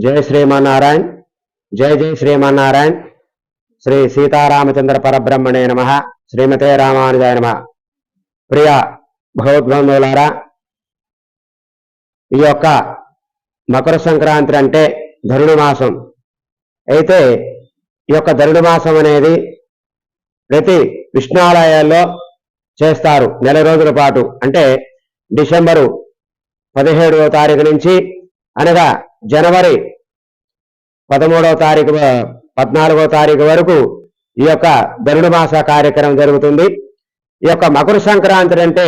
जय श्रीमन्नारायण। जय जय श्रीमन्नारायण। श्री सीतारामचंद्र परब्रह्मणे नमः। श्रीमते रामानुजाय नमः। प्रिय भगवद्बंधुవులారా, ఈ యొక్క మకర సంక్రాంతి అంటే ధనుడు మాసం. అయితే ఈ యొక్క ధనుడు మాసం అనేది ప్రతి విష్ణాలయాల్లో చేస్తారు. నెల రోజుల పాటు, అంటే డిసెంబరు 17వ తారీఖు నుంచి అనగా జనవరి 13వ తారీఖు 14వ తారీఖు వరకు ఈ యొక్క ధనుడు మాస కార్యక్రమం జరుగుతుంది. ఈ యొక్క మకర సంక్రాంతి అంటే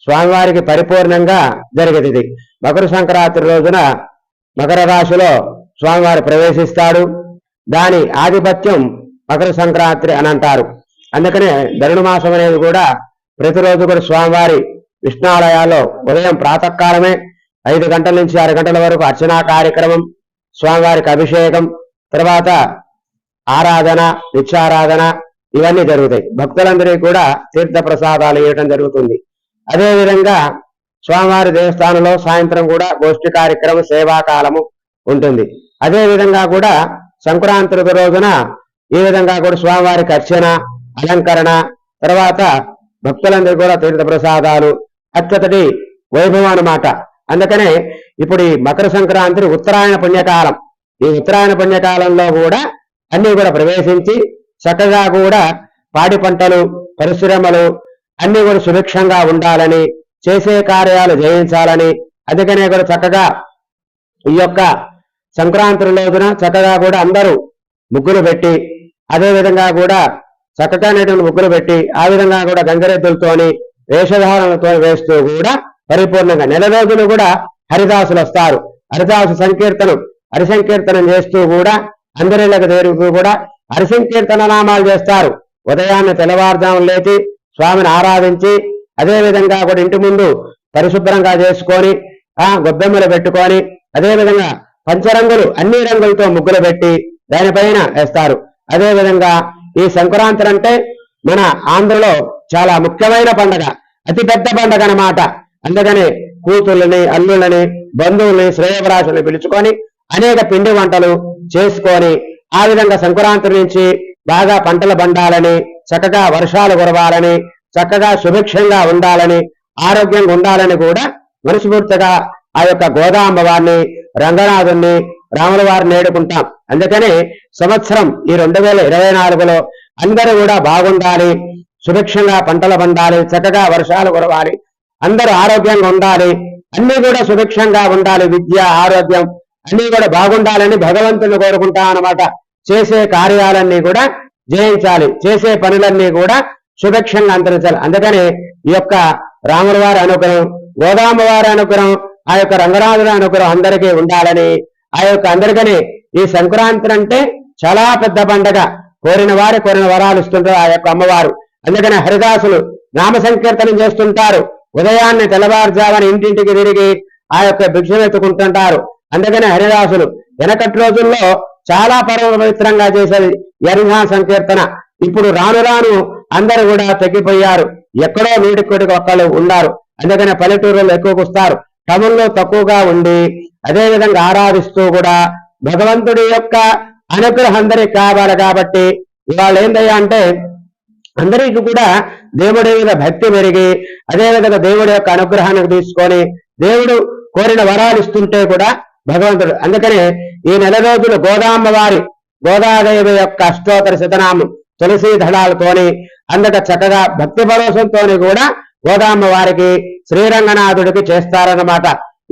స్వామివారికి పరిపూర్ణంగా జరిగేది. మకర సంక్రాంతి రోజున మకర రాశిలో స్వామివారు ప్రవేశిస్తాడు. దాని ఆధిపత్యం మకర సంక్రాంతి అని అంటారు. అందుకనే ధనుడు మాసం అనేది కూడా ప్రతిరోజు కూడా స్వామివారి విష్ణాలయాల్లో ఉదయం ప్రాతకాలమే 5 గంటల నుంచి 6 గంటల వరకు అర్చనా కార్యక్రమం, స్వామివారికి అభిషేకం, తర్వాత ఆరాధన, నిత్యారాధన ఇవన్నీ జరుగుతాయి. భక్తులందరికీ కూడా తీర్థ ప్రసాదాలు ఇవ్వడం జరుగుతుంది. అదేవిధంగా స్వామివారి దేవస్థానంలో సాయంత్రం కూడా గోష్ఠి కార్యక్రమం, సేవాకాలము ఉంటుంది. అదేవిధంగా కూడా సంక్రాంతి రోజున ఈ విధంగా కూడా స్వామివారికి అర్చన, అలంకరణ, తర్వాత భక్తులందరూ కూడా తీర్థ ప్రసాదాలు, అత్యతటి వైభవం అన్నమాట. అందుకనే ఇప్పుడు ఈ మకర సంక్రాంతి ఉత్తరాయణ పుణ్యకాలం. ఈ ఉత్తరాయణ పుణ్యకాలంలో కూడా అన్ని కూడా ప్రవేశించి చక్కగా కూడా పాడి పంటలు, పరిశ్రమలు అన్ని కూడా సుభిక్షంగా ఉండాలని, చేసే కార్యాలు జయించాలని, అందుకనే కూడా చక్కగా ఈ యొక్క సంక్రాంతి రోజున చక్కగా కూడా అందరూ ముగ్గులు పెట్టి, అదేవిధంగా కూడా చక్కగా ముగ్గులు పెట్టి, ఆ విధంగా కూడా గంగరెద్దులతోని వేషధారణలతో వేస్తూ కూడా పరిపూర్ణంగా నెల రోజులు కూడా హరిదాసులు వస్తారు. హరిదాసు సంకీర్తనం, హరిసంకీర్తనం చేస్తూ కూడా అందరిలకు చేరుతూ కూడా హరిసంకీర్తన నామాలు చేస్తారు. ఉదయాన్నే తెల్లవారుజామున లేచి స్వామిని ఆరాధించి, అదేవిధంగా కూడా ఇంటి ముందు పరిశుభ్రంగా చేసుకొని గొబ్బెమ్మలు పెట్టుకొని, అదేవిధంగా పంచరంగులు అన్ని రంగులతో ముగ్గులు పెట్టి దానిపైన వేస్తారు. అదేవిధంగా ఈ సంక్రాంతి అంటే మన ఆంధ్రలో చాలా ముఖ్యమైన పండగ, అతిపెద్ద పండగ అన్నమాట. అందుకని కూతుళ్ళని, అల్లుళ్ళని, బంధువుల్ని, శ్రేయభిలాషుల్ని పిలుచుకొని అనేక పిండి వంటలు చేసుకొని, ఆ విధంగా సంక్రాంతి నుంచి బాగా పంటలు పండాలని, చక్కగా వర్షాలు కురవాలని, చక్కగా సుభిక్షంగా ఉండాలని, ఆరోగ్యంగా ఉండాలని కూడా మనస్ఫూర్తిగా ఆ యొక్క గోదాంబ వారిని, రంగనాథుని, రాముల వారిని వేడుకుంటాం. అందుకని సంవత్సరం ఈ 2024లో అందరూ కూడా బాగుండాలి, సుభిక్షంగా పంటలు పండాలి, చక్కగా వర్షాలు కురవాలి, అందరూ ఆరోగ్యంగా ఉండాలి, అన్ని కూడా సుభిక్షంగా ఉండాలి, విద్య, ఆరోగ్యం అన్ని కూడా బాగుండాలని భగవంతుని కోరుకుంటాం అన్నమాట. చేసే కార్యాలన్నీ కూడా జయించాలి, చేసే పనులన్నీ కూడా సుభిక్షంగా అంతరించాలి. అందుకని ఈ యొక్క రాముల వారి అనుగ్రహం, గోదాంబ వారి అనుగ్రహం, ఆ యొక్క రంగనాథుల అనుగ్రహం అందరికీ ఉండాలని, ఆ యొక్క అందరికీ ఈ సంక్రాంతి అంటే చాలా పెద్ద పండగ. కోరిన వారి కోరిన వరాలు ఇస్తుంటారు ఆ యొక్క అమ్మవారు. అందుకని హరిదాసులు నామ సంకీర్తనం చేస్తుంటారు. ఉదయాన్నే తెల్లవారుజామని ఇంటింటికి తిరిగి ఆ యొక్క భిక్షం ఎత్తుకుంటుంటారు. అందుకని హరిదాసులు వెనకటి రోజుల్లో చాలా పవిత్రంగా చేసేది యర్హా సంకీర్తన. ఇప్పుడు రాను రాను అందరూ కూడా తగ్గిపోయారు. ఎక్కడో వీడికొడికి ఒక్కళ్ళు ఉన్నారు. అందుకని పల్లెటూరులో ఎక్కువగా వస్తారు, టౌన్లో తక్కువగా ఉండి అదేవిధంగా ఆరాధిస్తూ కూడా భగవంతుడి యొక్క అనుగ్రహం అందరికి కావాలి. కాబట్టి ఇవాళ ఏందయ్యా అంటే అందరికీ కూడా దేవుడి మీద భక్తి పెరిగి, అదేవిధంగా దేవుడి యొక్క అనుగ్రహానికి తీసుకొని దేవుడు కోరిన వరాలు ఇస్తుంటే కూడా భగవంతుడు. అందుకనే ఈ నెల రోజులు గోదాంబ వారి, గోదాదేవి యొక్క అష్టోత్తర శతనామం తులసి దళాలతోని అందుక చక్కగా భక్తి భరోసంతో కూడా గోదాంబ వారికి, శ్రీరంగనాథుడికి చేస్తారన్నమాట.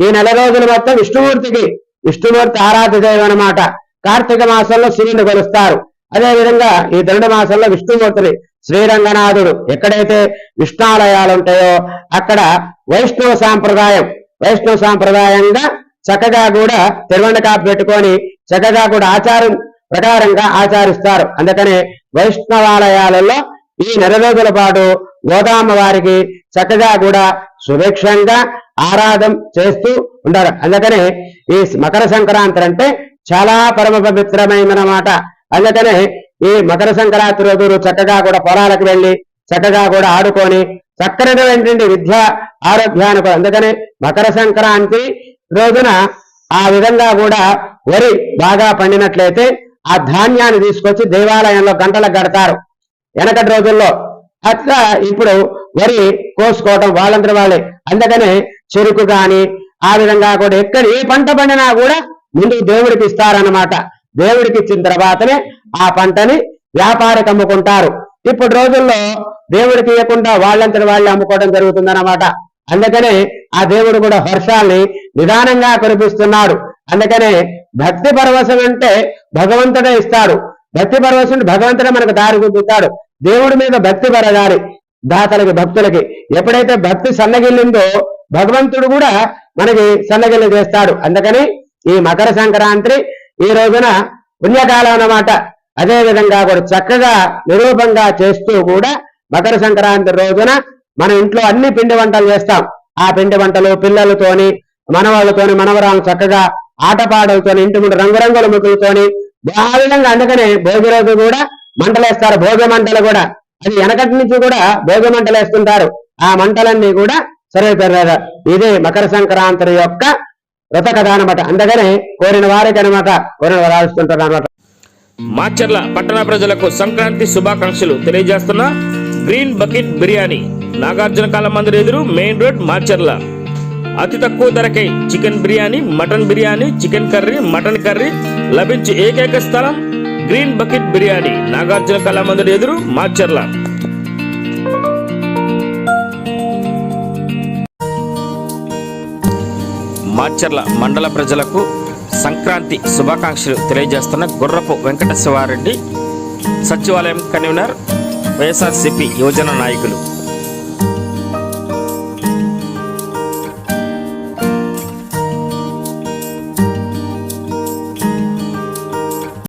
ఈ నెల రోజులు మొత్తం విష్ణుమూర్తి ఆరాధ్య దైవం అన్నమాట. కార్తీక మాసంలో శివుని కొలుస్తారు. అదేవిధంగా ఈ ధనుడు మాసంలో విష్ణుమూర్తిని, శ్రీరంగనాథుడు ఎక్కడైతే విష్ణాలయాలు ఉంటాయో అక్కడ వైష్ణవ సాంప్రదాయంగా చక్కగా కూడా తిరువండకాపు పెట్టుకొని చక్కగా కూడా ఆచారం ప్రకారంగా ఆచరిస్తారు. అందుకనే వైష్ణవాలయాలలో ఈ నెల రోజుల పాటు గోదాంబ వారికి చక్కగా కూడా సుభిక్షంగా ఆరాధన చేస్తూ ఉంటారు. అందుకనే ఈ మకర సంక్రాంతి అంటే చాలా పరమ పవిత్రమైనమాట. అందుకనే ఈ మకర సంక్రాంతి రోజు చక్కగా కూడా పొలాలకు వెళ్ళి చక్కగా కూడా ఆడుకొని చక్కనటువంటి విద్య, ఆరోగ్యానికి. అందుకనే మకర సంక్రాంతి రోజున ఆ విధంగా కూడా వరి బాగా పండినట్లయితే ఆ ధాన్యాన్ని తీసుకొచ్చి దేవాలయంలో గంటలకు కడతారు వెనకటి రోజుల్లో. అట్లా ఇప్పుడు వరి కోసుకోవడం వాళ్ళందరి వాళ్ళే. అందుకనే చెరుకు గాని ఆ విధంగా కూడా ఎక్కడ ఏ పంట పండినా కూడా ముందు దేవుడికి ఇస్తారన్నమాట. దేవుడికి ఇచ్చిన తర్వాతనే ఆ పంటని వ్యాపారికి అమ్ముకుంటారు. ఇప్పుడు రోజుల్లో దేవుడికి ఇవ్వకుండా వాళ్ళంతటి వాళ్ళే అమ్ముకోవడం జరుగుతుందన్నమాట. అందుకనే ఆ దేవుడు కూడా వర్షాల్ని నిదానంగా కురిపిస్తున్నాడు. అందుకనే భక్తి పరవశం అంటే భగవంతుడే ఇస్తాడు. భక్తి పరవశం భగవంతుడే మనకు దారి చూపిస్తాడు. దేవుడి మీద భక్తి పెరగాలి దాతలకి భక్తులకి. ఎప్పుడైతే భక్తి సన్నగిల్లిందో భగవంతుడు కూడా మనకి సన్నగిల్లి చేస్తాడు. అందుకని ఈ మకర సంక్రాంతి ఈ రోజున పుణ్యకాలం అన్నమాట. అదే విధంగా కూడా చక్కగా నిరూపంగా చేస్తూ కూడా మకర సంక్రాంతి రోజున మన ఇంట్లో అన్ని పిండి వంటలు చేస్తాం. ఆ పిండి వంటలు పిల్లలతోని మనవాళ్ళతోని మనవరాలు చక్కగా ఆటపాటలతోని ఇంటి ముందు రంగురంగుల ముగ్గులతోని ఆ విధంగా. అందుకనే భోగి రోజు కూడా మంటలేస్తారు. భోగి మంటలు కూడా అది వెనకటి నుంచి కూడా భోగి మంటలు వేస్తుంటారు. ఆ మంటలన్నీ కూడా సరే ఇదే మకర సంక్రాంతి యొక్క వ్రత కథ అనమాట. అందుకనే కోరిన వారికి అనమాట కోరిన వారు ఆడుస్తుంటారు అనమాట. మాచర్ల పట్టణ ప్రజలకు సంక్రాంతి శుభాకాంక్షలు తెలియజేస్తున్న గ్రీన్ బకెట్ బిర్యానీ, నాగార్జున కాలం మందిర్ ఎదురు, మెయిన్ రోడ్, మాచర్ల. అతి తక్కువ ధరకే chicken biryani, mutton biryani, chicken curry, mutton curry లభించే ఏకైక స్థలం గ్రీన్ బకెట్ బిర్యానీ, నాగార్జున కళా మందిర్ ఎదురు, మాచర్ల. మాచర్ల మండల ప్రజలకు సంక్రాంతి శుభాకాంక్షలు తెలియజేస్తున్న గుర్రపు వెంకట శివారెడ్డి, సచివాలయం కన్వీనర్, వైఎస్ఆర్సీపీ యువజన నాయకులు.